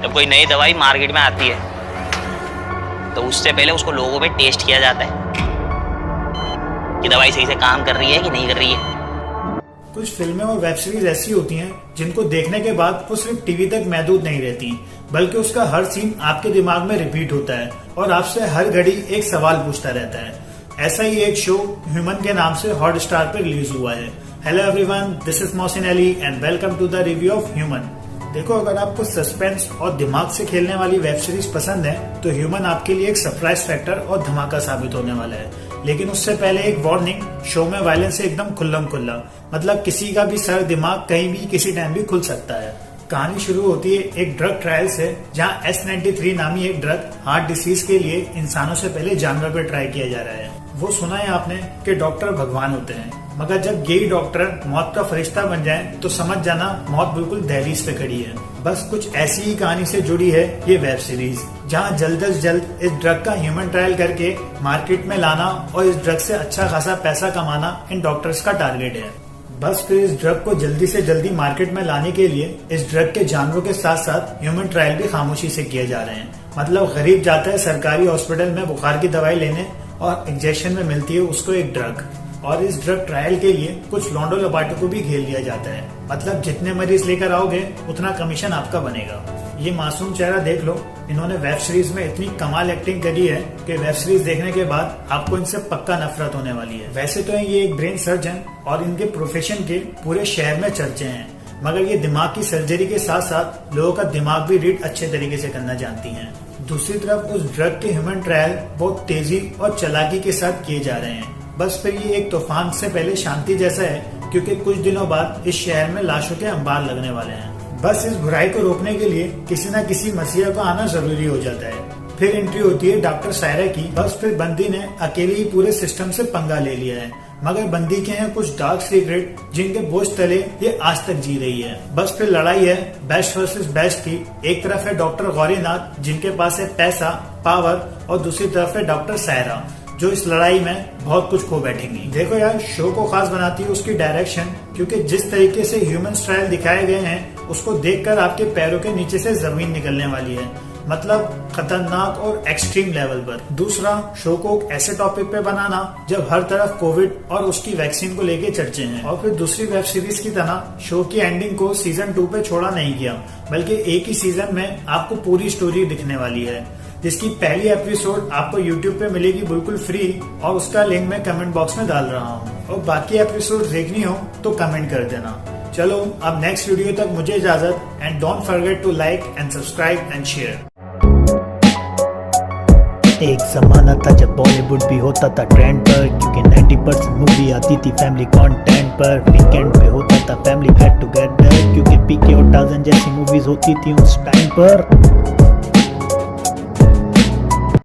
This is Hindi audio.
जब कोई नई दवाई मार्केट में आती है तो उससे पहले उसको लोगों पे टेस्ट किया जाता है कि दवाई सही से काम कर रही है कि नहीं कर रही है। कुछ फिल्में और वेब सीरीज ऐसी होती हैं जिनको देखने के बाद वो सिर्फ टीवी तक महदूद नहीं रहती, बल्कि उसका हर सीन आपके दिमाग में रिपीट होता है और आपसे हर घड़ी एक सवाल पूछता रहता है। ऐसा ही एक शो ह्यूमन के नाम से हॉटस्टार पर रिलीज हुआ है। Hello everyone, this is Mohsin Ali and welcome to the review of Human. देखो, अगर आपको सस्पेंस और दिमाग से खेलने वाली वेब सीरीज पसंद है तो ह्यूमन आपके लिए एक सरप्राइज फैक्टर और धमाका साबित होने वाला है। लेकिन उससे पहले एक वार्निंग, शो में वायलेंस एकदम खुल्लम खुल्ला, मतलब किसी का भी सर दिमाग कहीं भी किसी टाइम भी खुल सकता है। कहानी शुरू होती है एक ड्रग ट्रायल से, जहां S93 नामी एक ड्रग हार्ट डिसीज के लिए इंसानों से पहले जानवर पर ट्राई किया जा रहा है। वो सुना है आपने कि डॉक्टर भगवान होते हैं, मगर जब यही डॉक्टर मौत का फरिश्ता बन जाए तो समझ जाना मौत बिल्कुल दहलीज पे खड़ी है। बस कुछ ऐसी ही कहानी से जुड़ी है ये वेब सीरीज, जहां जल्द से जल्द इस ड्रग का ह्यूमन ट्रायल करके मार्केट में लाना और इस ड्रग से अच्छा खासा पैसा कमाना इन डॉक्टर्स का टारगेट है। बस फिर इस ड्रग को जल्दी से जल्दी मार्केट में लाने के लिए इस ड्रग के जानवरों के साथ साथ ह्यूमन ट्रायल भी खामोशी से किए जा रहे हैं। मतलब गरीब जाता है सरकारी हॉस्पिटल में बुखार की दवाई लेने और इंजेक्शन में मिलती है उसको एक ड्रग, और इस ड्रग ट्रायल के लिए कुछ लॉन्डो लबाटो को भी घेर लिया जाता है। मतलब जितने मरीज लेकर आओगे उतना कमीशन आपका बनेगा। ये मासूम चेहरा देख लो, इन्होंने वेब सीरीज में इतनी कमाल एक्टिंग करी है कि वेब सीरीज देखने के बाद आपको इनसे पक्का नफरत होने वाली है। वैसे तो ये एक ब्रेन सर्जन और इनके प्रोफेशन के पूरे शहर में चर्चे हैं, मगर ये दिमाग की सर्जरी के साथ साथ लोगों का दिमाग भी रीड अच्छे तरीके से करना जानती हैं। दूसरी तरफ उस ड्रग के ह्यूमन ट्रायल बहुत तेजी और चालाकी के साथ किए जा रहे हैं। बस फिर ये एक तूफान से पहले शांति जैसा है, क्योंकि कुछ दिनों बाद इस शहर में लाशों के अंबार लगने वाले हैं। बस इस बुराई को रोकने के लिए किसी न किसी मसीहा को आना जरूरी हो जाता है। फिर एंट्री होती है डॉक्टर सायरा की। बस फिर बंदी ने अकेले ही पूरे सिस्टम से पंगा ले लिया है, मगर बंदी के हैं कुछ डार्क सीक्रेट जिनके बोझ तले ये आज तक जी रही है। बस फिर लड़ाई है बेस्ट वर्सेस बेस्ट की। एक तरफ है डॉक्टर गौरीनाथ जिनके पास है पैसा, पावर, और दूसरी तरफ है डॉक्टर सायरा जो इस लड़ाई में बहुत कुछ खो बैठेंगी। देखो यार, शो को खास बनाती है उसकी डायरेक्शन, क्योंकि जिस तरीके से ह्यूमन ट्रायल दिखाए गए हैं उसको देखकर आपके पैरों के नीचे से जमीन निकलने वाली है। मतलब खतरनाक और एक्सट्रीम लेवल पर। दूसरा, शो को ऐसे टॉपिक पे बनाना जब हर तरफ कोविड और उसकी वैक्सीन को लेके चर्चे हैं। और फिर दूसरी वेब सीरीज की तरह शो की एंडिंग को सीजन 2 पे छोड़ा नहीं किया, बल्कि एक ही सीजन में आपको पूरी स्टोरी दिखने वाली है, जिसकी पहली एपिसोड आपको YouTube पे मिलेगी बिल्कुल फ्री, और उसका लिंक मैं कमेंट बॉक्स में डाल रहा हूँ। और बाकी एपिसोड देखनी हो तो कमेंट कर देना। चलो अब नेक्स्ट वीडियो तक मुझे इजाजत, and don't forget to like and subscribe and share. एक जमाना था जब बॉलीवुड भी होता था ट्रेंड पर, क्योंकि 90% मूवी आती थी फैमिली कंटेंट पर। वीकेंड पे होता था फैमिली गेट टुगेदर, क्योंकि पीके और टार्ज़न जैसी मूवीज होती थी उस टाइम पर।